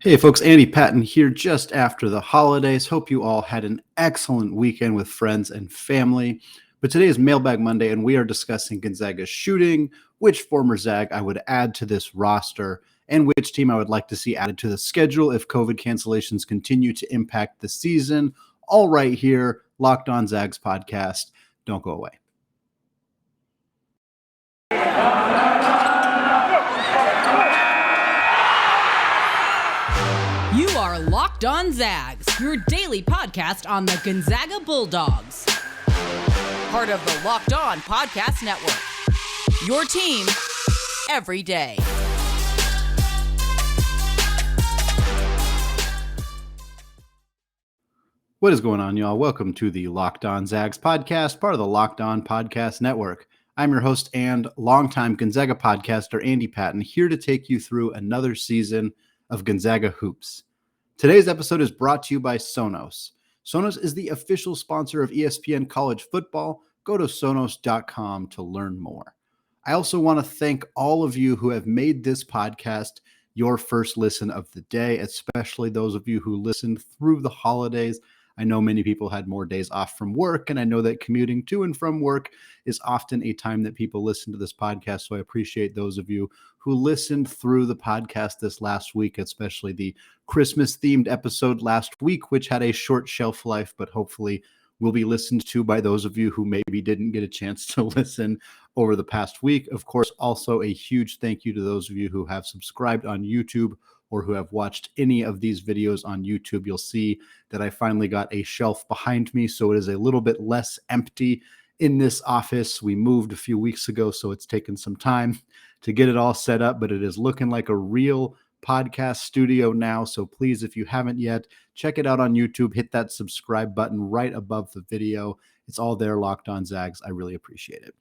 Hey folks, Andy Patton here just after the holidays. Hope you all had an excellent weekend with friends and family. But today is Mailbag Monday, and we are discussing Gonzaga's shooting, which former Zag I would add to this roster, and which team I would like to see added to the schedule if COVID cancellations continue to impact the season. All right here, Locked On Zags podcast. Don't go away. You are Locked On Zags, your daily podcast on the Gonzaga Bulldogs. Part of the Locked On Podcast Network. Your team every day. What is going on, y'all? Welcome to the Locked On Zags podcast, part of the Locked On Podcast Network. I'm your host and longtime Gonzaga podcaster, Andy Patton, here to take you through another season of Gonzaga Hoops. Today's episode is brought to you by Sonos. Sonos is the official sponsor of ESPN College Football. Go to Sonos.com to learn more. I also want to thank all of you who have made this podcast your first listen of the day, especially those of you who listened through the holidays. I know many people had more days off from work, and I know that commuting to and from work is often a time that people listen to this podcast. So I appreciate those of you who listened through the podcast this last week, especially the Christmas-themed episode last week, which had a short shelf life, but hopefully will be listened to by those of you who maybe didn't get a chance to listen over the past week. Of course, also a huge thank you to those of you who have subscribed on YouTube or who have watched any of these videos on YouTube. You'll see that I finally got a shelf behind me, so it is a little bit less empty in this office. We moved a few weeks ago, so it's taken some time to get it all set up, but it is looking like a real podcast studio now. So please, if you haven't yet, check it out on YouTube. Hit that subscribe button right above the video. It's all there, Locked On Zags. I really appreciate it.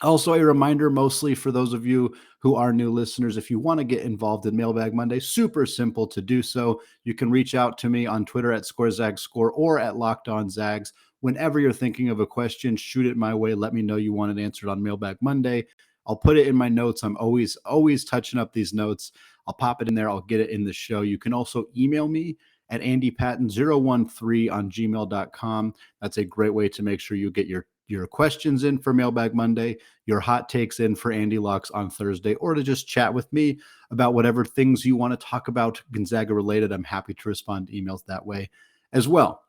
Also, a reminder, mostly for those of you who are new listeners, if you want to get involved in Mailbag Monday, super simple to do so. You can reach out to me on Twitter at ScoreZagsScore or at Locked On Zags. Whenever you're thinking of a question, shoot it my way. Let me know you want it answered on Mailbag Monday. I'll put it in my notes. I'm always touching up these notes. I'll pop it in there. I'll get it in the show. You can also email me at andypatton013 on gmail.com. That's a great way to make sure you get your questions in for Mailbag Monday, your hot takes in for Andy Locks on Thursday, or to just chat with me about whatever things you want to talk about Gonzaga related. I'm happy to respond to emails that way as well.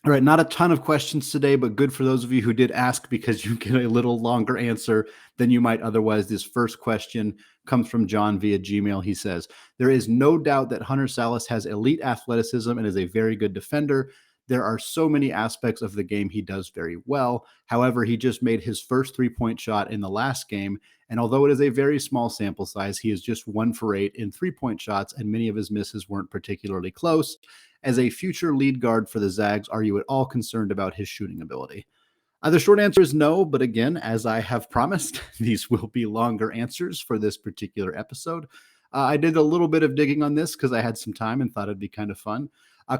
All right, not a ton of questions today, but good for those of you who did ask because you get a little longer answer than you might otherwise. This first question comes from John via Gmail. He says, there is no doubt that Hunter Sallis has elite athleticism and is a very good defender. There are so many aspects of the game he does very well. However, he just made his first three-point shot in the last game, and although it is a very small sample size, he is just 1 for 8 in three-point shots, and many of his misses weren't particularly close. As a future lead guard for the Zags, are you at all concerned about his shooting ability? The short answer is no, but again, as I have promised, these will be longer answers for this particular episode. I did a little bit of digging on this because I had some time and thought it'd be kind of fun.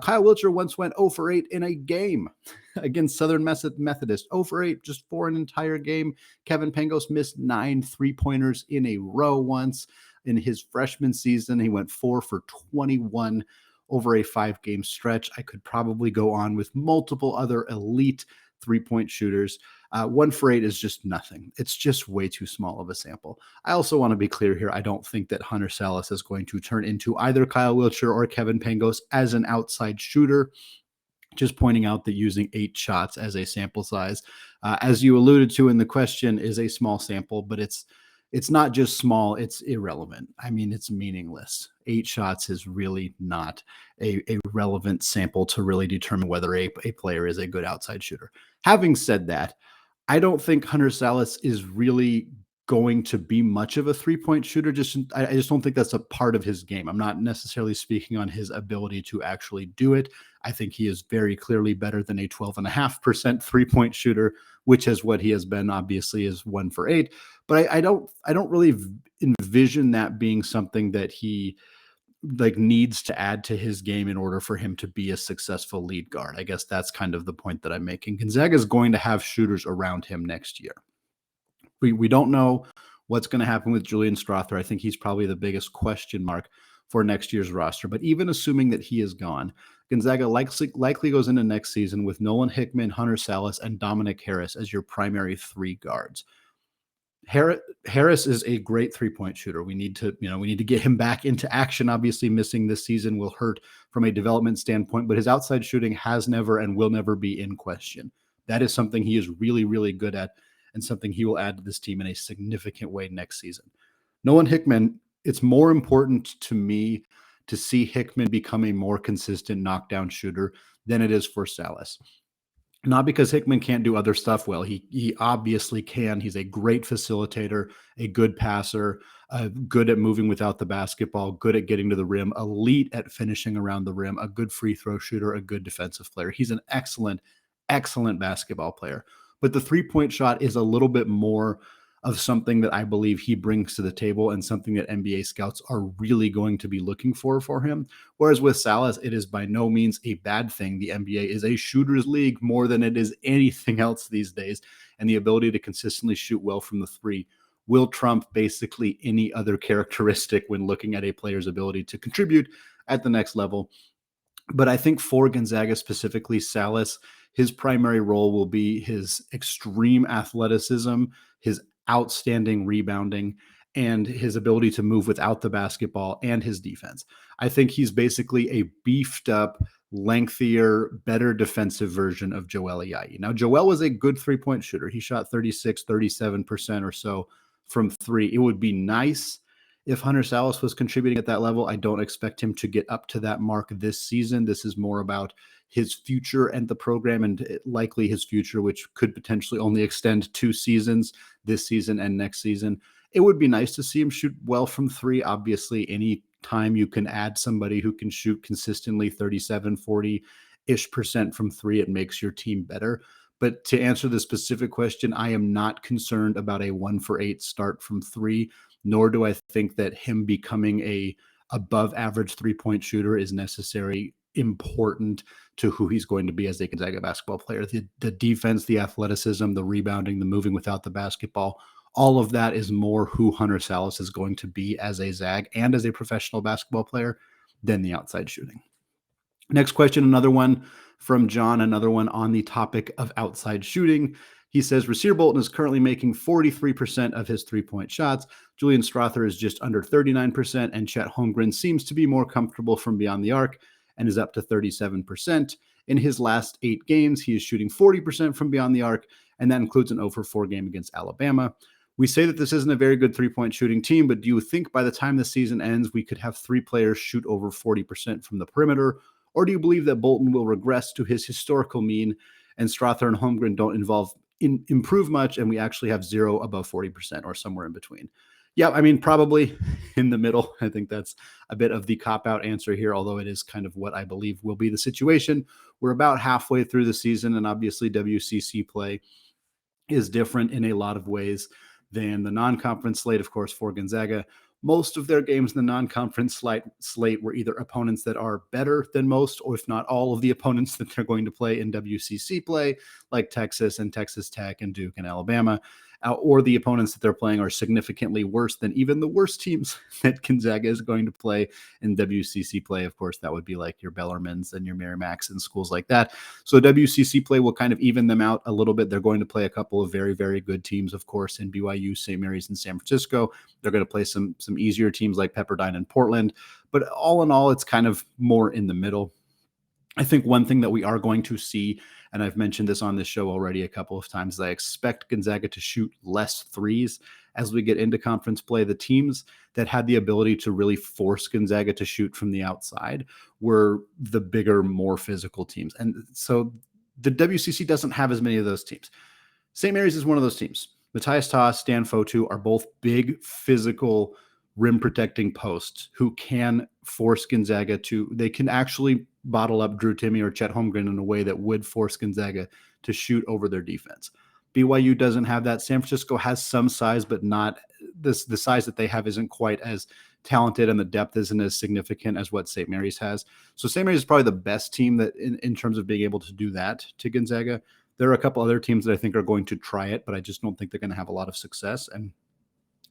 Kyle Wiltshire once went 0 for 8 in a game against Southern Methodist. 0 for 8 just for an entire game. Kevin Pangos missed 9 three-pointers in a row once. In his freshman season, he went 4 for 21 over a 5-game stretch. I could probably go on with multiple other elite three-point shooters. 1 for 8 is just nothing. It's just way too small of a sample. I also want to be clear here. I don't think that Hunter Sallis is going to turn into either Kyle Wiltshire or Kevin Pangos as an outside shooter. Just pointing out that using 8 shots as a sample size, as you alluded to in the question, is a small sample, but it's not just small, it's irrelevant. I mean, it's meaningless. 8 shots is really not a relevant sample to really determine whether a player is a good outside shooter. Having said that, I don't think Hunter Sallis is really going to be much of a three-point shooter. I just don't think that's a part of his game. I'm not necessarily speaking on his ability to actually do it. I think he is very clearly better than a 12.5% three-point shooter, which is what he has been, obviously, is 1 for 8. But I don't really envision that being something that he needs to add to his game in order for him to be a successful lead guard. I guess that's kind of the point that I'm making. Gonzaga is going to have shooters around him next year. We don't know what's going to happen with Julian Strother. I think he's probably the biggest question mark for next year's roster. But even assuming that he is gone, Gonzaga likely goes into next season with Nolan Hickman, Hunter Sallis, and Dominic Harris as your primary three guards. Harris is a great three-point shooter. We need to get him back into action. Obviously, missing this season will hurt from a development standpoint, but his outside shooting has never and will never be in question. That is something he is really, really good at and something he will add to this team in a significant way next season. Nolan Hickman, it's more important to me to see Hickman become a more consistent knockdown shooter than it is for Sallis. Not because Hickman can't do other stuff well. He obviously can. He's a great facilitator, a good passer, good at moving without the basketball, good at getting to the rim, elite at finishing around the rim, a good free throw shooter, a good defensive player. He's an excellent, excellent basketball player. But the three-point shot is a little bit more of something that I believe he brings to the table and something that NBA scouts are really going to be looking for him. Whereas with Sallis, it is by no means a bad thing. The NBA is a shooter's league more than it is anything else these days. And the ability to consistently shoot well from the three will trump basically any other characteristic when looking at a player's ability to contribute at the next level. But I think for Gonzaga specifically, Sallis, his primary role will be his extreme athleticism, his outstanding rebounding, and his ability to move without the basketball and his defense. I think he's basically a beefed up, lengthier, better defensive version of Joel Ayayi. Now, Joel was a good three-point shooter. He shot 36, 37% or so from three. It would be nice if Hunter Sallis was contributing at that level. I don't expect him to get up to that mark this season. This is more about his future and the program, and likely his future, which could potentially only extend 2 seasons, this season and next season. It would be nice to see him shoot well from three. Obviously, any time you can add somebody who can shoot consistently 37, 40-ish% from three, it makes your team better. But to answer the specific question, I am not concerned about a 1-for-8 start from three, nor do I think that him becoming a above average three-point shooter is necessary, important to who he's going to be as a Gonzaga basketball player. The defense, the athleticism, the rebounding, the moving without the basketball, all of that is more who Hunter Sallis is going to be as a Zag and as a professional basketball player than the outside shooting. Next question, another one from John, another one on the topic of outside shooting. He says, Rasir Bolton is currently making 43% of his three-point shots. Julian Strother is just under 39%, and Chet Holmgren seems to be more comfortable from beyond the arc and is up to 37%. In his last 8 games, he is shooting 40% from beyond the arc, and that includes an 0-for-4 game against Alabama. We say that this isn't a very good three-point shooting team, but do you think by the time the season ends, we could have 3 players shoot over 40% from the perimeter? Or do you believe that Bolton will regress to his historical mean and Strother and Holmgren don't improve much, and we actually have 0 above 40% or somewhere in between? Yeah, I mean, probably in the middle. I think that's a bit of the cop-out answer here, although it is kind of what I believe will be the situation. We're about halfway through the season, and obviously WCC play is different in a lot of ways than the non-conference slate, of course, for Gonzaga. Most of their games in the non-conference slate were either opponents that are better than most, or if not all of the opponents that they're going to play in WCC play, like Texas and Texas Tech and Duke and Alabama, or the opponents that they're playing are significantly worse than even the worst teams that Gonzaga is going to play in WCC play. Of course, that would be like your Bellarmins and your Merrimacks and schools like that. So WCC play will kind of even them out a little bit. They're going to play a couple of very, very good teams, of course, in BYU, St. Mary's, and San Francisco. They're going to play some easier teams like Pepperdine and Portland. But all in all, it's kind of more in the middle. I think one thing that we are going to see, and I've mentioned this on this show already a couple of times, is I expect Gonzaga to shoot less threes as we get into conference play. The teams that had the ability to really force Gonzaga to shoot from the outside were the bigger, more physical teams. And so the WCC doesn't have as many of those teams. St. Mary's is one of those teams. Matthias Tass, Stan Fotu are both big, physical, rim-protecting posts who can force Gonzaga to, they can actually bottle up Drew Timme or Chet Holmgren in a way that would force Gonzaga to shoot over their defense. BYU doesn't have that. San Francisco has some size, but not this. The size that they have isn't quite as talented, and the depth isn't as significant as what St. Mary's has. So St. Mary's is probably the best team that in terms of being able to do that to Gonzaga. There are a couple other teams that I think are going to try it, but I just don't think they're going to have a lot of success. And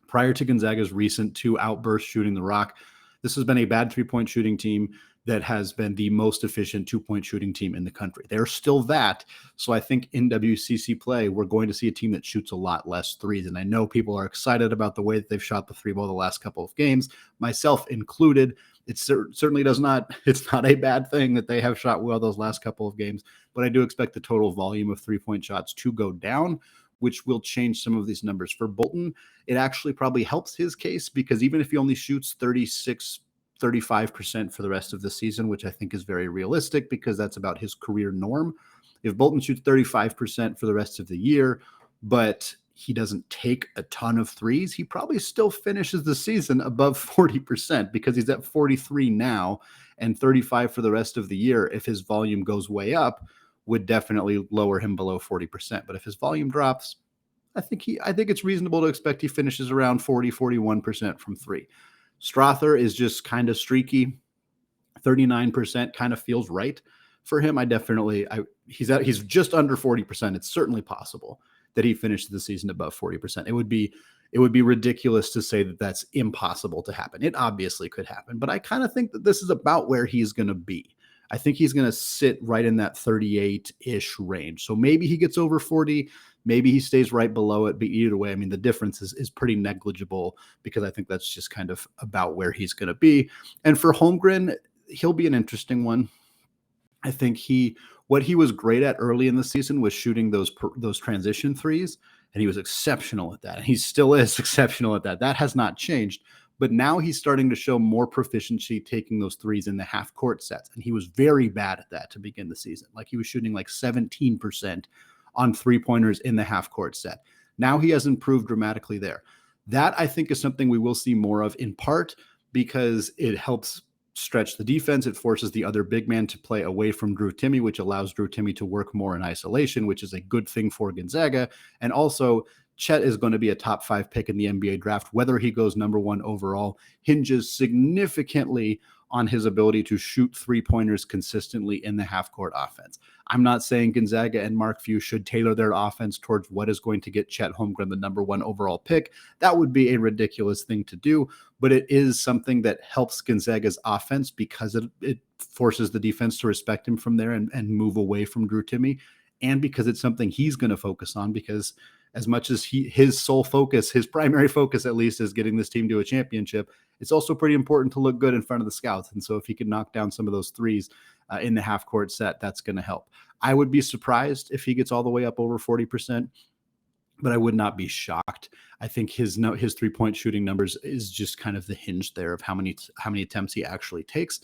prior to Gonzaga's recent 2 outbursts shooting the rock, This has been a bad 3-point shooting team that has been the most efficient 2-point shooting team in the country. They're still that. So I think in WCC play, we're going to see a team that shoots a lot less threes. And I know people are excited about the way that they've shot the three ball the last couple of games, myself included. It certainly it's not a bad thing that they have shot well those last couple of games, but I do expect the total volume of 3-point shots to go down, which will change some of these numbers. For Bolton, it actually probably helps his case, because even if he only shoots 35% for the rest of the season, which I think is very realistic because that's about his career norm. If Bolton shoots 35% for the rest of the year, but he doesn't take a ton of threes, he probably still finishes the season above 40% because he's at 43 now, and 35 for the rest of the year, if his volume goes way up, would definitely lower him below 40%. But if his volume drops, I think it's reasonable to expect he finishes around 41% from three. Strother is just kind of streaky. 39% kind of feels right for him. He's just under 40%. It's certainly possible that he finished the season above 40%. It would be ridiculous to say that that's impossible to happen. It obviously could happen, but I kind of think that this is about where he's going to be. I think he's going to sit right in that 38-ish range. So maybe he gets over 40, maybe he stays right below it, but either way, I mean, the difference is pretty negligible, because I think that's just kind of about where he's going to be. And for Holmgren, he'll be an interesting one. I think what he was great at early in the season was shooting those transition threes, and he was exceptional at that. And he still is exceptional at that. That has not changed. But now he's starting to show more proficiency taking those threes in the half court sets. And he was very bad at that to begin the season. Like, he was shooting like 17% on 3-pointers in the half court set. Now he has improved dramatically there. That, I think, is something we will see more of, in part because it helps stretch the defense. It forces the other big man to play away from Drew Timme, which allows Drew Timme to work more in isolation, which is a good thing for Gonzaga. And also, Chet is going to be a top 5 pick in the NBA draft. Whether he goes number 1 overall hinges significantly on his ability to shoot 3-pointers consistently in the half-court offense. I'm not saying Gonzaga and Mark Few should tailor their offense towards what is going to get Chet Holmgren the number 1 overall pick. That would be a ridiculous thing to do, but it is something that helps Gonzaga's offense because it forces the defense to respect him from there and move away from Drew Timme, and because it's something he's going to focus on, because as much as his sole focus, his primary focus at least, is getting this team to a championship, it's also pretty important to look good in front of the scouts. And so if he could knock down some of those threes in the half-court set, that's going to help. I would be surprised if he gets all the way up over 40%, but I would not be shocked. I think his 3-point shooting numbers is just kind of the hinge there of how many attempts he actually takes.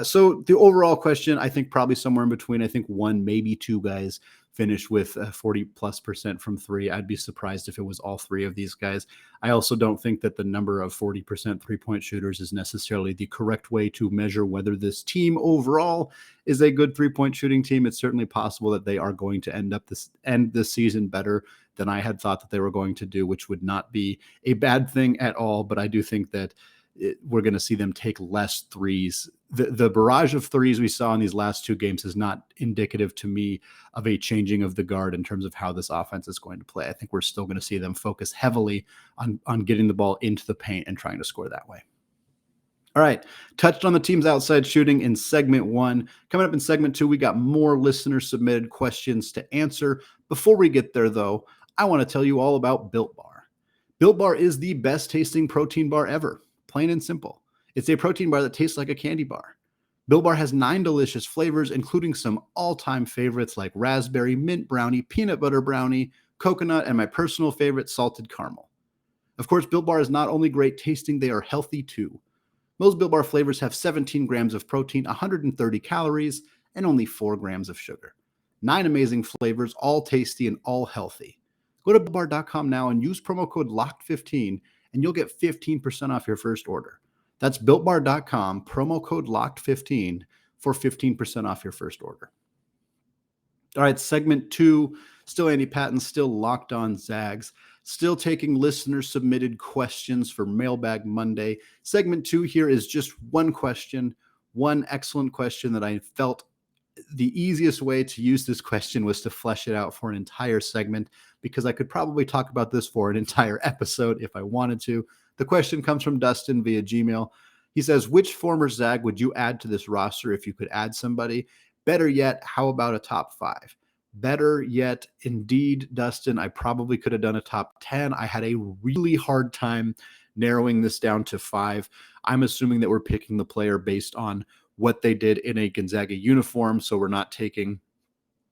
So the overall question, I think probably somewhere in between. I think 1, maybe 2 guys finish with 40+% from 3. I'd be surprised if it was all 3 of these guys. I also don't think that the number of 40% 3-point shooters is necessarily the correct way to measure whether this team overall is a good 3-point shooting team. It's certainly possible that they are going to end this season better than I had thought that they were going to do, which would not be a bad thing at all. But I do think that we're going to see them take less threes. The barrage of threes we saw in these last 2 games is not indicative to me of a changing of the guard in terms of how this offense is going to play. I think we're still going to see them focus heavily on getting the ball into the paint and trying to score that way. All right, touched on the team's outside shooting in segment 1. Coming up in segment 2, we got more listener submitted questions to answer. Before we get there, though, I want to tell you all about Built Bar. Built Bar is the best tasting protein bar ever. Plain and simple. It's a protein bar that tastes like a candy bar. Built Bar has 9 delicious flavors, including some all-time favorites like raspberry, mint brownie, peanut butter brownie, coconut, and my personal favorite, salted caramel. Of course, Built Bar is not only great tasting, they are healthy too. Most Built Bar flavors have 17 grams of protein, 130 calories, and only 4 grams of sugar. 9 amazing flavors, all tasty and all healthy. Go to BuiltBar.com now and use promo code LOCKED15 and you'll get 15% off your first order. That's BuiltBar.com, promo code LOCKED15 for 15% off your first order. All right, segment 2, still Andy Patton, still Locked On Zags, still taking listener-submitted questions for Mailbag Monday. Segment 2 here is just one question, one excellent question that I felt the easiest way to use this question was to flesh it out for an entire segment, because I could probably talk about this for an entire episode if I wanted to. The question comes from Dustin via Gmail. He says, which former Zag would you add to this roster if you could add somebody? Better yet, how about a top 5? Better yet, indeed, Dustin, I probably could have done a top 10. I had a really hard time narrowing this down to 5. I'm assuming that we're picking the player based on what they did in a Gonzaga uniform. So we're not taking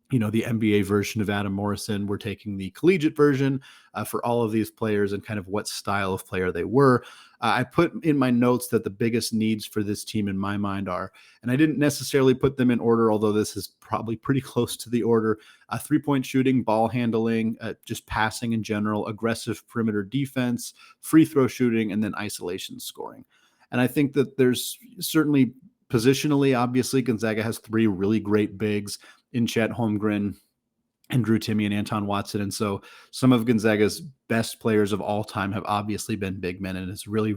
the NBA version of Adam Morrison. We're taking the collegiate version for all of these players and kind of what style of player they were. I put in my notes that the biggest needs for this team in my mind are, and I didn't necessarily put them in order, although this is probably pretty close to the order, 3-point shooting, ball handling, just passing in general, aggressive perimeter defense, free throw shooting, and then isolation scoring. And I think that there's certainly positionally, obviously, Gonzaga has 3 really great bigs in Chet Holmgren and Drew Timme and Anton Watson. And so some of Gonzaga's best players of all time have obviously been big men. And it's really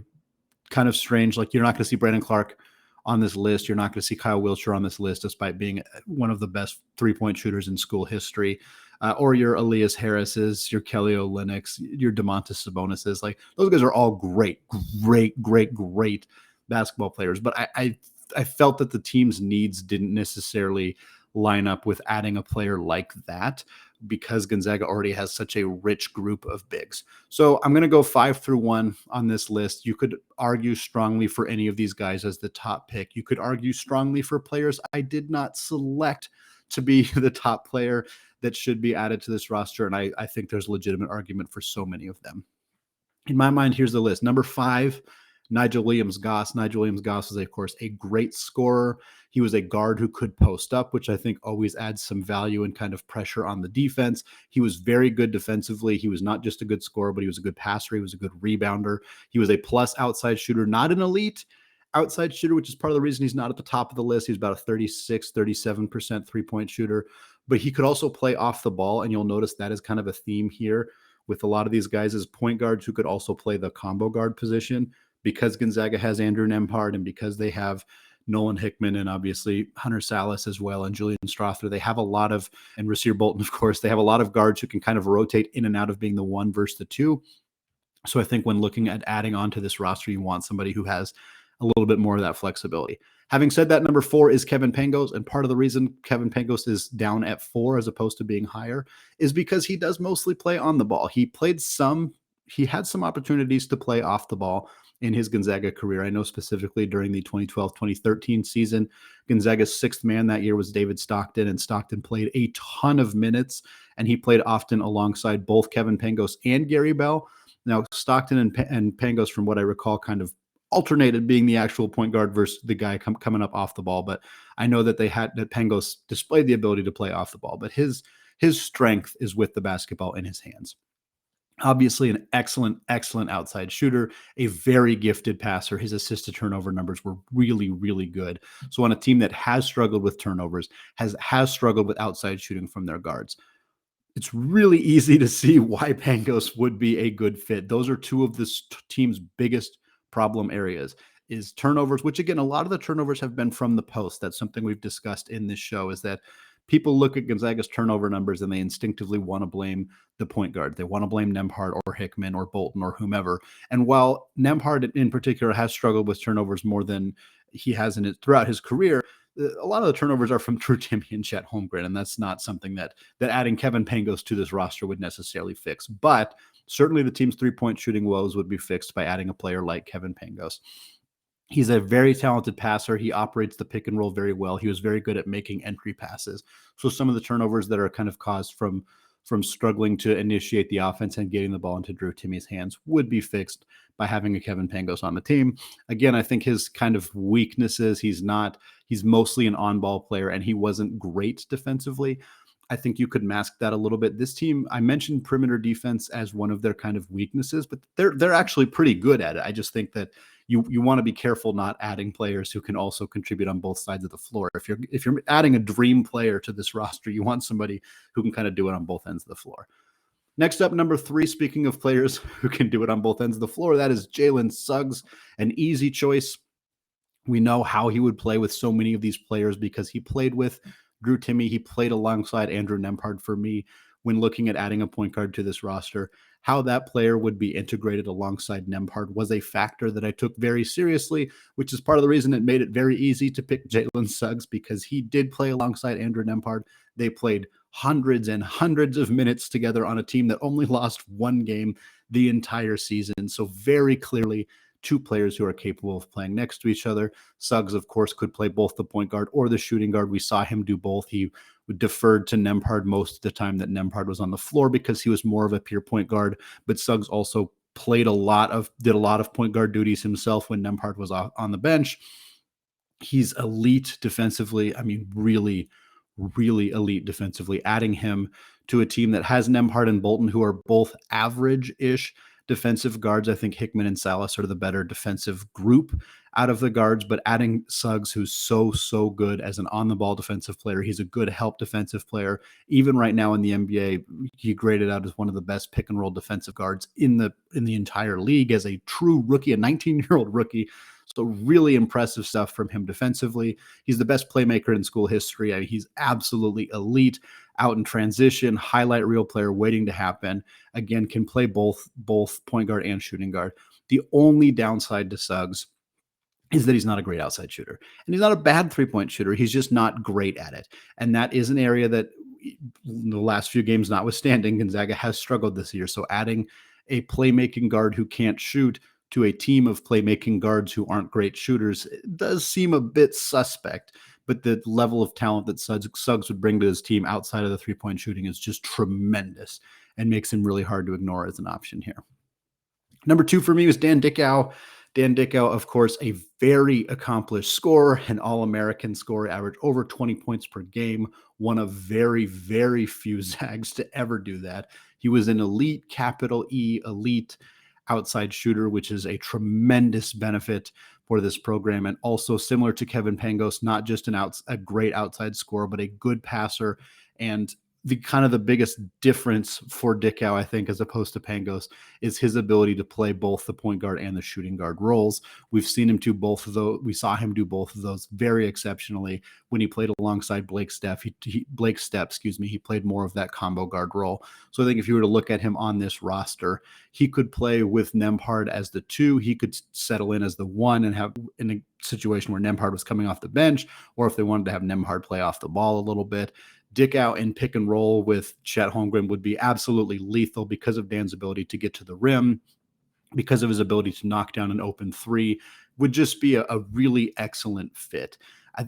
kind of strange. Like, you're not going to see Brandon Clark on this list. You're not going to see Kyle Wiltshire on this list, despite being one of the best 3-point shooters in school history. Or your Elias Harris's, your Kelly Olynyk's, your Domantas Sabonis's. Like, those guys are all great basketball players. But I felt that the team's needs didn't necessarily line up with adding a player like that, because Gonzaga already has such a rich group of bigs. So I'm going to go 5 through 1 on this list. You could argue strongly for any of these guys as the top pick. You could argue strongly for players I did not select to be the top player that should be added to this roster. And I think there's a legitimate argument for so many of them. In my mind, here's the list. Number 5, Nigel Williams-Goss. Nigel Williams-Goss is, of course, a great scorer. He was a guard who could post up, which I think always adds some value and kind of pressure on the defense. He was very good defensively. He was not just a good scorer, but he was a good passer. He was a good rebounder. He was a plus outside shooter, not an elite outside shooter, which is part of the reason he's not at the top of the list. He's about a 36, 37% three-point shooter, but he could also play off the ball. And you'll notice that is kind of a theme here with a lot of these guys as point guards who could also play the combo guard position, because Gonzaga has Andrew Nembhard and because they have Nolan Hickman and obviously Hunter Sallis as well and Julian Strother. They have a lot of, and Rasir Bolton, of course, they have a lot of guards who can kind of rotate in and out of being the 1 versus the 2. So I think when looking at adding on to this roster, you want somebody who has a little bit more of that flexibility. Having said that, number 4 is Kevin Pangos. And part of the reason Kevin Pangos is down at 4 as opposed to being higher is because he does mostly play on the ball. He had some opportunities to play off the ball in his Gonzaga career. I know specifically during the 2012-2013 season, Gonzaga's 6th man that year was David Stockton, and Stockton played a ton of minutes, and he played often alongside both Kevin Pangos and Gary Bell. Now, Stockton and Pangos, from what I recall, kind of alternated being the actual point guard versus the guy coming up off the ball. But I know that that Pangos displayed the ability to play off the ball, but his strength is with the basketball in his hands. Obviously an excellent outside shooter, a very gifted passer. His assist to turnover numbers were really, really good. So on a team that has struggled with turnovers, has struggled with outside shooting from their guards, it's really easy to see why Pangos would be a good fit. Those are 2 of this team's biggest problem areas, is turnovers, which again, a lot of the turnovers have been from the post. That's something we've discussed in this show, is that people look at Gonzaga's turnover numbers and they instinctively want to blame the point guard. They want to blame Nembhard or Hickman or Bolton or whomever. And while Nembhard in particular has struggled with turnovers more than he has throughout his career, a lot of the turnovers are from Drew Timme and Chet Holmgren, and that's not something that adding Kevin Pangos to this roster would necessarily fix. But certainly the team's 3-point shooting woes would be fixed by adding a player like Kevin Pangos. He's a very talented passer. He operates the pick and roll very well. He was very good at making entry passes. So some of the turnovers that are kind of caused from struggling to initiate the offense and getting the ball into Drew Timme's hands would be fixed by having a Kevin Pangos on the team. Again, I think his kind of weaknesses, he's mostly an on-ball player, and he wasn't great defensively. I think you could mask that a little bit. This team, I mentioned perimeter defense as one of their kind of weaknesses, but they're actually pretty good at it. I just think that you want to be careful not adding players who can also contribute on both sides of the floor. If you're adding a dream player to this roster, you want somebody who can kind of do it on both ends of the floor. Next up, number 3, speaking of players who can do it on both ends of the floor, that is Jalen Suggs, an easy choice. We know how he would play with so many of these players because he played with Drew Timme. He played alongside Andrew Nembhard for me when looking at adding a point guard to this roster. How that player would be integrated alongside Nembhard was a factor that I took very seriously, which is part of the reason it made it very easy to pick Jalen Suggs, because he did play alongside Andrew Nembhard. They played hundreds and hundreds of minutes together on a team that only lost one game the entire season. So very clearly, two players who are capable of playing next to each other. Suggs, of course, could play both the point guard or the shooting guard. We saw him do both. He deferred to Nembhard most of the time that Nembhard was on the floor because he was more of a pure point guard, but Suggs also did a lot of point guard duties himself when Nembhard was on the bench. He's elite defensively. I mean, really, really elite defensively. Adding him to a team that has Nembhard and Bolton, who are both average-ish defensive guards. I think Hickman and Sallis are the better defensive group out of the guards, but adding Suggs, who's so good as an on-the-ball defensive player. He's a good help defensive player. Even right now in the NBA, he graded out as one of the best pick-and-roll defensive guards in the entire league as a true rookie, a 19-year-old rookie. So really impressive stuff from him defensively. He's the best playmaker in school history. I mean, he's absolutely elite out in transition, highlight reel player waiting to happen. Again, can play both point guard and shooting guard. The only downside to Suggs is that he's not a great outside shooter. And he's not a bad three-point shooter. He's just not great at it. And that is an area that the last few games notwithstanding, Gonzaga has struggled this year. So adding a playmaking guard who can't shoot to a team of playmaking guards who aren't great shooters, it does seem a bit suspect. But the level of talent that Suggs would bring to his team outside of the three-point shooting is just tremendous and makes him really hard to ignore as an option here. Number 2 for me was Dan Dickau. Dan Dickau, of course, a very accomplished scorer, an All-American scorer, averaged over 20 points per game, one of very, very few Zags to ever do that. He was an elite, capital E, elite outside shooter, which is a tremendous benefit for this program. And also similar to Kevin Pangos, not just a great outside scorer, but a good passer. And the biggest difference for Dickau, I think, as opposed to Pangos, is his ability to play both the point guard and the shooting guard roles. We've seen him do both of those. We saw him do both of those very exceptionally when he played alongside Blake Stepp. He played more of that combo guard role. So I think if you were to look at him on this roster, he could play with Nembhard as the 2. He could settle in as the 1 and have in a situation where Nembhard was coming off the bench, or if they wanted to have Nembhard play off the ball a little bit. Dickau in pick and roll with Chet Holmgren would be absolutely lethal because of Dan's ability to get to the rim, because of his ability to knock down an open 3, would just be a really excellent fit.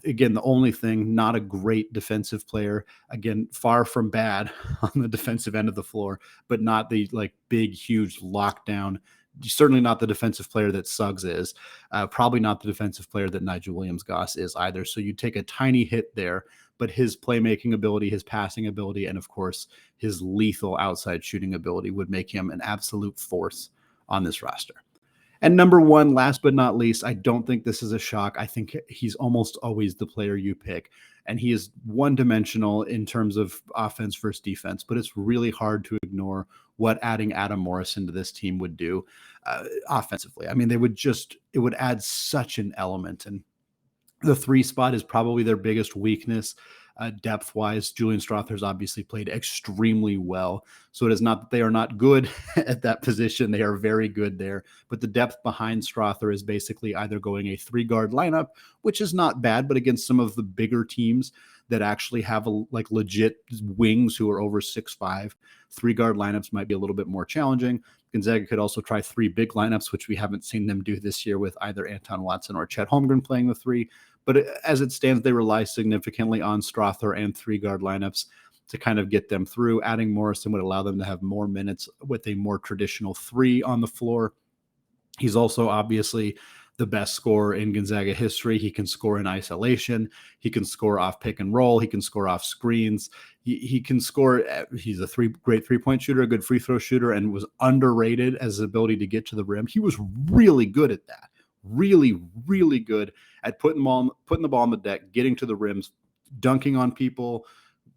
Again, the only thing, not a great defensive player. Again, far from bad on the defensive end of the floor, but not the big, huge lockdown. Certainly not the defensive player that Suggs is. Probably not the defensive player that Nigel Williams-Goss is either. So you take a tiny hit there, but his playmaking ability, his passing ability, and of course, his lethal outside shooting ability would make him an absolute force on this roster. And number 1, last but not least, I don't think this is a shock. I think he's almost always the player you pick. And he is one-dimensional in terms of offense versus defense, but it's really hard to ignore what adding Adam Morrison to this team would do offensively. I mean, it would add such an element. And the 3 spot is probably their biggest weakness. Depth-wise, Julian Strother's obviously played extremely well. So it is not that they are not good at that position. They are very good there. But the depth behind Strother is basically either going a 3-guard lineup, which is not bad, but against some of the bigger teams that actually have legit wings who are over 6'5", 3-guard lineups might be a little bit more challenging. Gonzaga could also try 3 big lineups, which we haven't seen them do this year with either Anton Watson or Chet Holmgren playing the 3. But as it stands, they rely significantly on Strother and 3-guard lineups to kind of get them through. Adding Morrison would allow them to have more minutes with a more traditional 3 on the floor. He's also obviously the best scorer in Gonzaga history. He can score in isolation. He can score off pick and roll. He can score off screens. He can score. He's a great three-point shooter, a good free throw shooter, and was underrated as his ability to get to the rim. He was really good at that. Really, really good at putting the ball on the deck, getting to the rims, dunking on people,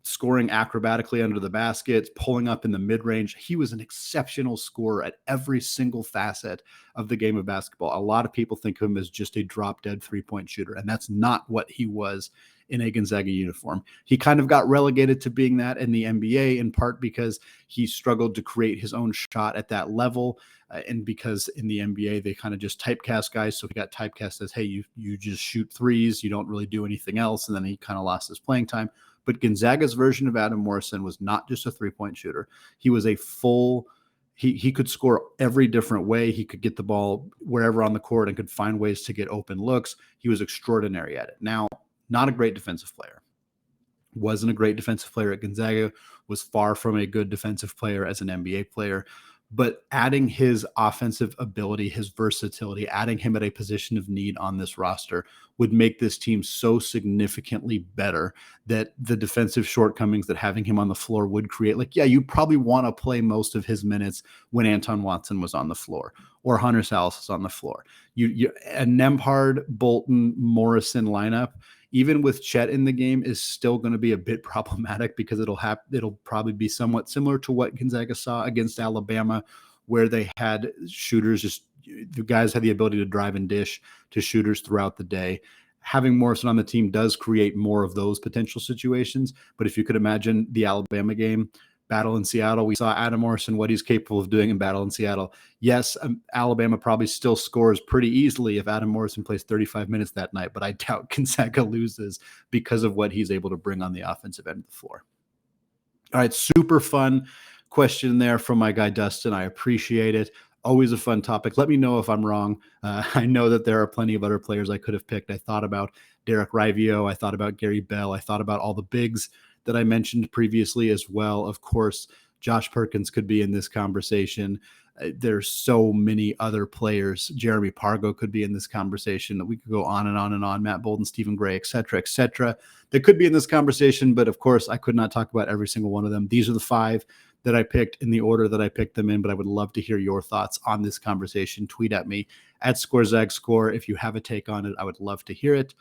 scoring acrobatically under the baskets, pulling up in the mid-range. He was an exceptional scorer at every single facet of the game of basketball. A lot of people think of him as just a drop-dead three-point shooter, and that's not what he was in a Gonzaga uniform. He kind of got relegated to being that in the NBA, in part because he struggled to create his own shot at that level, and because in the NBA they kind of just typecast guys. So he got typecast as, hey, you just shoot threes, you don't really do anything else, and then he kind of lost his playing time. But Gonzaga's version of Adam Morrison was not just a three-point shooter. He was a full he could score every different way. He could get the ball wherever on the court and could find ways to get open looks. He was extraordinary at it. Now, not a great defensive player. Wasn't a great defensive player at Gonzaga. Was far from a good defensive player as an NBA player. But adding his offensive ability, his versatility, adding him at a position of need on this roster would make this team so significantly better that the defensive shortcomings that having him on the floor would create, like, yeah, you probably want to play most of his minutes when Anton Watson was on the floor or Hunter Sallis was on the floor. A Nembhard, Bolton, Morrison lineup, even with Chet in the game, is still going to be a bit problematic because it'll probably be somewhat similar to what Gonzaga saw against Alabama, where they had shooters, the guys had the ability to drive and dish to shooters throughout the day. Having Morrison on the team does create more of those potential situations. But if you could imagine the Alabama game, battle in Seattle, we saw Adam Morrison, what he's capable of doing in battle in Seattle. Yes, Alabama probably still scores pretty easily if Adam Morrison plays 35 minutes that night, but I doubt Gonzaga loses because of what he's able to bring on the offensive end of the floor. All right, super fun question there from my guy Dustin. I appreciate it. Always a fun topic. Let me know if I'm wrong. I know that there are plenty of other players I could have picked. I thought about Derek Rivio. I thought about Gary Bell. I thought about all the bigs that I mentioned previously as well. Of course, Josh Perkins could be in this conversation. There's so many other players. Jeremy Pargo could be in this conversation. That we could go on and on and on. Matt Bolden, Stephen Gray, et cetera, that could be in this conversation. But of course, I could not talk about every single one of them. These are the 5 that I picked in the order that I picked them in, but I would love to hear your thoughts on this conversation. Tweet at me at ScoreZagScore. If you have a take on it, I would love to hear it.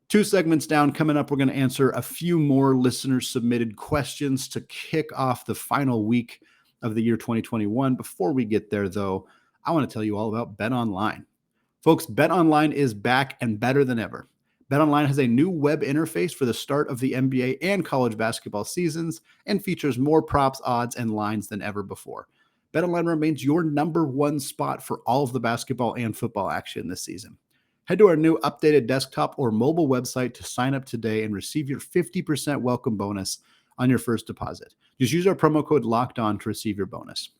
2 segments down. Coming up, we're going to answer a few more listener-submitted questions to kick off the final week of the year 2021. Before we get there, though, I want to tell you all about BetOnline. Folks, BetOnline is back and better than ever. BetOnline has a new web interface for the start of the NBA and college basketball seasons and features more props, odds, and lines than ever before. BetOnline remains your number one spot for all of the basketball and football action this season. Head to our new updated desktop or mobile website to sign up today and receive your 50% welcome bonus on your first deposit. Just use our promo code LOCKEDON to receive your bonus.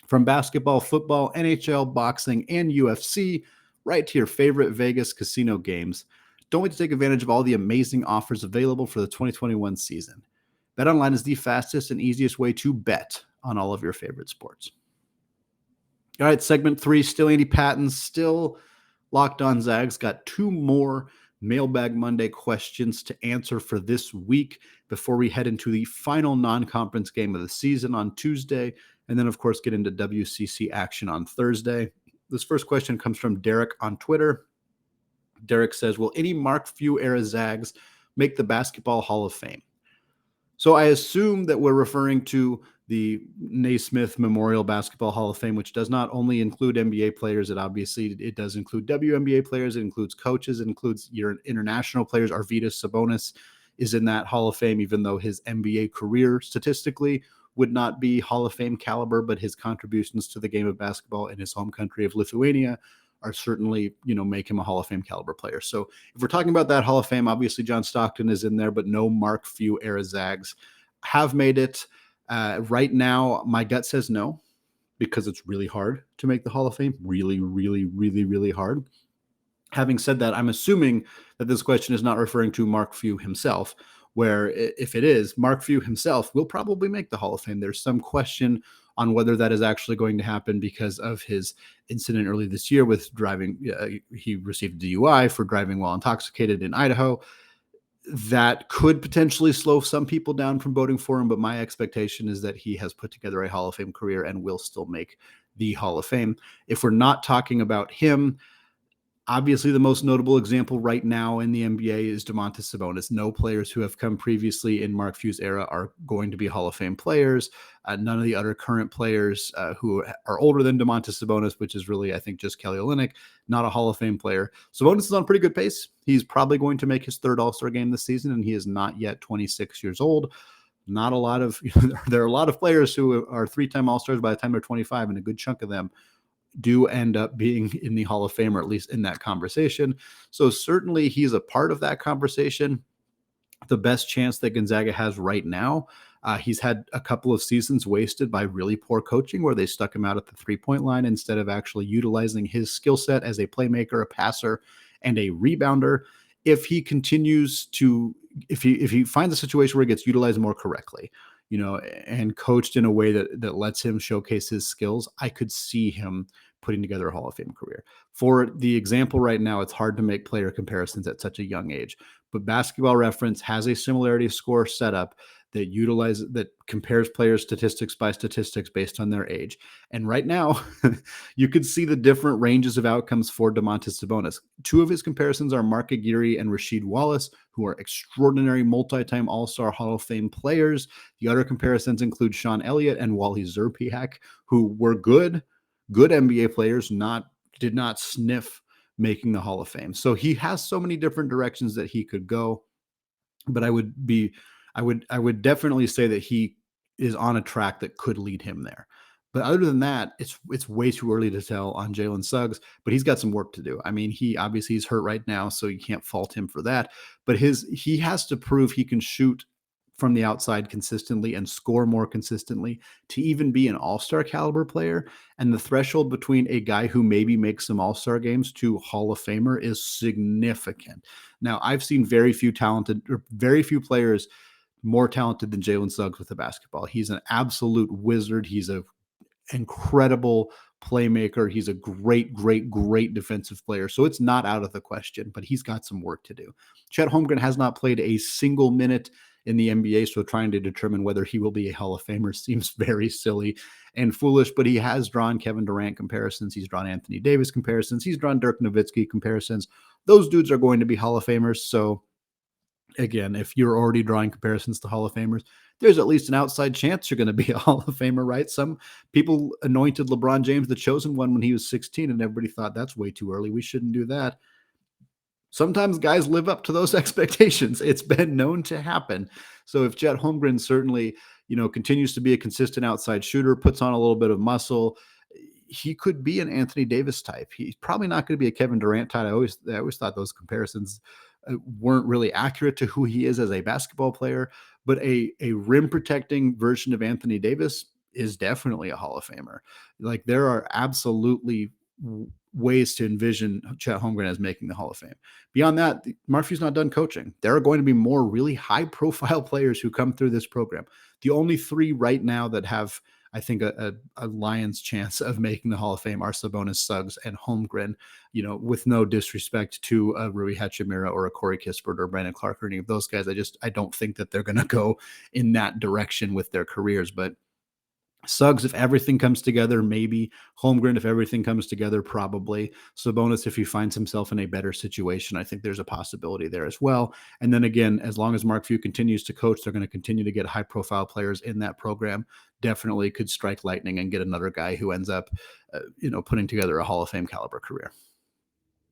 From basketball, football, NHL, boxing, and UFC, right to your favorite Vegas casino games, don't wait to take advantage of all the amazing offers available for the 2021 season. BetOnline is the fastest and easiest way to bet on all of your favorite sports. All right, segment 3, still Andy Patton, still Locked On Zags. Got 2 more Mailbag Monday questions to answer for this week before we head into the final non-conference game of the season on Tuesday, and then, of course, get into WCC action on Thursday. This first question comes from Derek on Twitter. Derek says, will any Mark Few era Zags make the Basketball Hall of Fame? So I assume that we're referring to the Naismith Memorial Basketball Hall of Fame, which does not only include NBA players, it does include WNBA players, it includes coaches, it includes your international players. Arvydas Sabonis is in that Hall of Fame, even though his NBA career statistically would not be Hall of Fame caliber, but his contributions to the game of basketball in his home country of Lithuania are certainly, make him a Hall of Fame caliber player. So if we're talking about that Hall of Fame, obviously John Stockton is in there, but no Mark Few era Zags have made it. Right now, my gut says no, because it's really hard to make the Hall of Fame. Really, really, really, really hard. Having said that, I'm assuming that this question is not referring to Mark Few himself, where if it is, Mark Few himself will probably make the Hall of Fame. There's some question on whether that is actually going to happen because of his incident early this year with driving. He received a DUI for driving while intoxicated in Idaho. That could potentially slow some people down from voting for him, but my expectation is that he has put together a Hall of Fame career and will still make the Hall of Fame. If we're not talking about him, Obviously, the most notable example right now in the NBA is Domantas Sabonis. No players who have come previously in Mark Few's era are going to be Hall of Fame players. None of the other current players who are older than Domantas Sabonis, which is really, I think, just Kelly Olynyk, not a Hall of Fame player. Sabonis is on pretty good pace. He's probably going to make his third All-Star game this season, and he is not yet 26 years old. Not a lot of, there are a lot of players who are three-time All-Stars by the time they're 25, and a good chunk of them do end up being in the Hall of Fame, or at least in that conversation. So certainly he's a part of that conversation. The best chance that Gonzaga has right now. He's had a couple of seasons wasted by really poor coaching where they stuck him out at the three-point line instead of actually utilizing his skill set as a playmaker, a passer, and a rebounder. If he continues to, if he finds a situation where he gets utilized more correctly, and coached in a way that lets him showcase his skills, I could see him putting together a Hall of Fame career. For the example right now, it's hard to make player comparisons at such a young age, but Basketball Reference has a similarity score setup that compares players statistics by statistics based on their age. And right now, you could see the different ranges of outcomes for Domantas Sabonis. Two of his comparisons are Mark Aguirre and Rasheed Wallace, who are extraordinary multi-time All-Star Hall of Fame players. The other comparisons include Sean Elliott and Wally Zerpiak, who were good NBA players, did not sniff making the Hall of Fame. So he has so many different directions that he could go, but I would definitely say that he is on a track that could lead him there. But other than that, it's way too early to tell on Jalen Suggs, but he's got some work to do. I mean, he's hurt right now, so you can't fault him for that. But he has to prove he can shoot from the outside consistently and score more consistently to even be an all-star caliber player. And the threshold between a guy who maybe makes some all-star games to Hall of Famer is significant. Now, I've seen very few players more talented than Jalen Suggs with the basketball. He's an absolute wizard. He's an incredible playmaker. He's a great, great, great defensive player. So it's not out of the question, but he's got some work to do. Chet Holmgren has not played a single minute in the NBA, so trying to determine whether he will be a Hall of Famer seems very silly and foolish, but he has drawn Kevin Durant comparisons. He's drawn Anthony Davis comparisons. He's drawn Dirk Nowitzki comparisons. Those dudes are going to be Hall of Famers. So again, if you're already drawing comparisons to Hall of Famers, there's at least an outside chance you're going to be a Hall of Famer, right? Some people anointed LeBron James the chosen one when he was 16, and everybody thought that's way too early. We shouldn't do that. Sometimes guys live up to those expectations. It's been known to happen. So if Chet Holmgren certainly, continues to be a consistent outside shooter, puts on a little bit of muscle, he could be an Anthony Davis type. He's probably not going to be a Kevin Durant type. I always thought those comparisons weren't really accurate to who he is as a basketball player, but a rim protecting version of Anthony Davis is definitely a Hall of Famer. Like, there are absolutely ways to envision Chet Holmgren as making the Hall of Fame. Beyond that, Mark Few's not done coaching. There are going to be more really high profile players who come through this program. The only three right now that have, I think, a lion's chance of making the Hall of Fame are Sabonis, Suggs, and Holmgren, with no disrespect to a Rui Hachimura or a Corey Kispert or Brandon Clark or any of those guys. I don't think that they're going to go in that direction with their careers, but Suggs, if everything comes together, maybe. Holmgren, if everything comes together, probably. Sabonis, if he finds himself in a better situation, I think there's a possibility there as well. And then again, as long as Mark Few continues to coach, they're going to continue to get high-profile players in that program. Definitely could strike lightning and get another guy who ends up, putting together a Hall of Fame caliber career.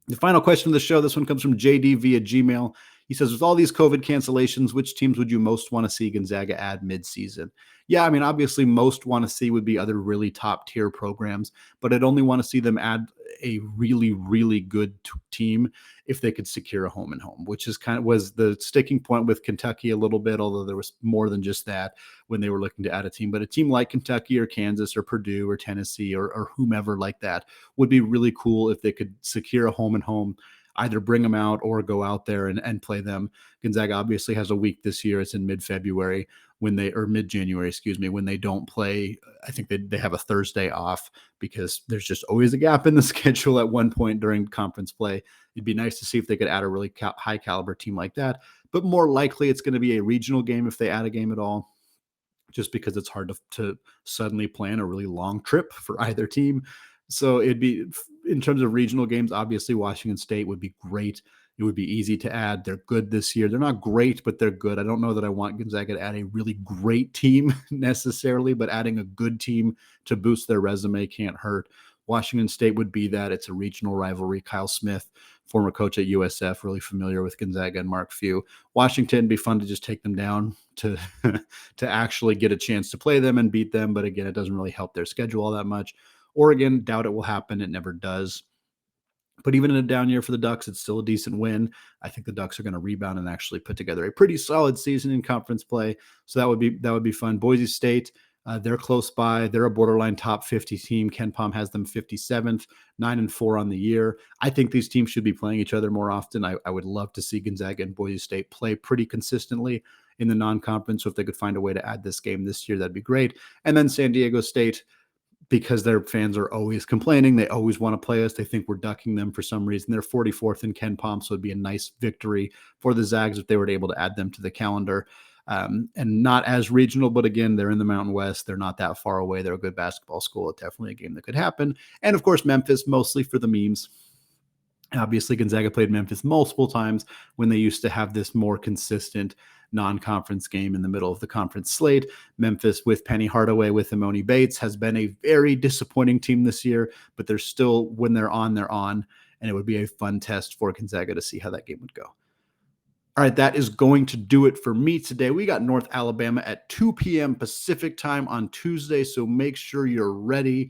The final question of the show, this one comes from JD via Gmail. He says, with all these COVID cancellations, which teams would you most want to see Gonzaga add midseason? Yeah, I mean, obviously most want to see would be other really top tier programs, but I'd only want to see them add a really, really good team if they could secure a home and home, which is was the sticking point with Kentucky a little bit, although there was more than just that when they were looking to add a team. But a team like Kentucky or Kansas or Purdue or Tennessee or whomever like that would be really cool if they could secure a home and home, either bring them out or go out there and play them. Gonzaga obviously has a week this year. It's in mid-January, when they don't play. I think they have a Thursday off because there's just always a gap in the schedule at one point during conference play. It'd be nice to see if they could add a really high caliber team like that, but more likely it's going to be a regional game if they add a game at all, just because it's hard to suddenly plan a really long trip for either team. So it'd be in terms of regional games, obviously Washington State would be great. It would be easy to add. They're good this year. They're not great, but they're good. I don't know that I want Gonzaga to add a really great team necessarily, but adding a good team to boost their resume can't hurt. Washington State would be that. It's a regional rivalry. Kyle Smith, former coach at USF, really familiar with Gonzaga and Mark Few. Washington, be fun to just take them down to to actually get a chance to play them and beat them. But again, it doesn't really help their schedule all that much. Oregon, doubt it will happen. It never does. But even in a down year for the Ducks, it's still a decent win. I think the Ducks are going to rebound and actually put together a pretty solid season in conference play. So that would be fun. Boise State, they're close by. They're a borderline top 50 team. Ken Pom has them 57th, 9-4 on the year. I think these teams should be playing each other more often. I would love to see Gonzaga and Boise State play pretty consistently in the non-conference. So if they could find a way to add this game this year, that'd be great. And then San Diego State, because their fans are always complaining. They always want to play us. They think we're ducking them for some reason. They're 44th in Ken Pom, so it'd be a nice victory for the Zags if they were able to add them to the calendar. And not as regional, but again, they're in the Mountain West. They're not that far away. They're a good basketball school. It's definitely a game that could happen. And of course, Memphis, mostly for the memes. Obviously, Gonzaga played Memphis multiple times when they used to have this more consistent non-conference game in the middle of the conference slate. Memphis with Penny Hardaway, with Imoni Bates, has been a very disappointing team this year, but they're still, when they're on, and it would be a fun test for Gonzaga to see how that game would go. All right, that is going to do it for me today. We got North Alabama at 2 p.m. Pacific time on Tuesday, so make sure you're ready.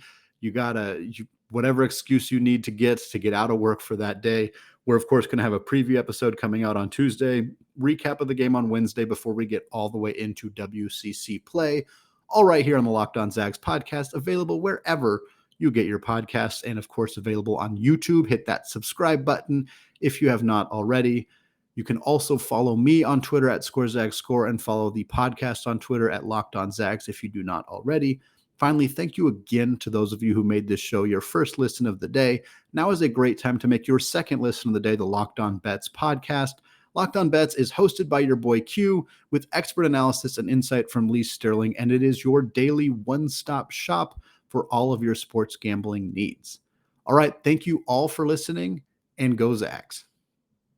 Whatever excuse you need to get out of work for that day. We're, of course, going to have a preview episode coming out on Tuesday, recap of the game on Wednesday before we get all the way into WCC play, all right here on the Locked On Zags podcast, available wherever you get your podcasts, and, of course, available on YouTube. Hit that subscribe button if you have not already. You can also follow me on Twitter at ScoreZagsScore and follow the podcast on Twitter at Locked On Zags if you do not already. Finally, thank you again to those of you who made this show your first listen of the day. Now is a great time to make your second listen of the day, the Locked On Bets podcast. Locked On Bets is hosted by your boy Q with expert analysis and insight from Lee Sterling, and it is your daily one-stop shop for all of your sports gambling needs. All right, thank you all for listening, and go Zags.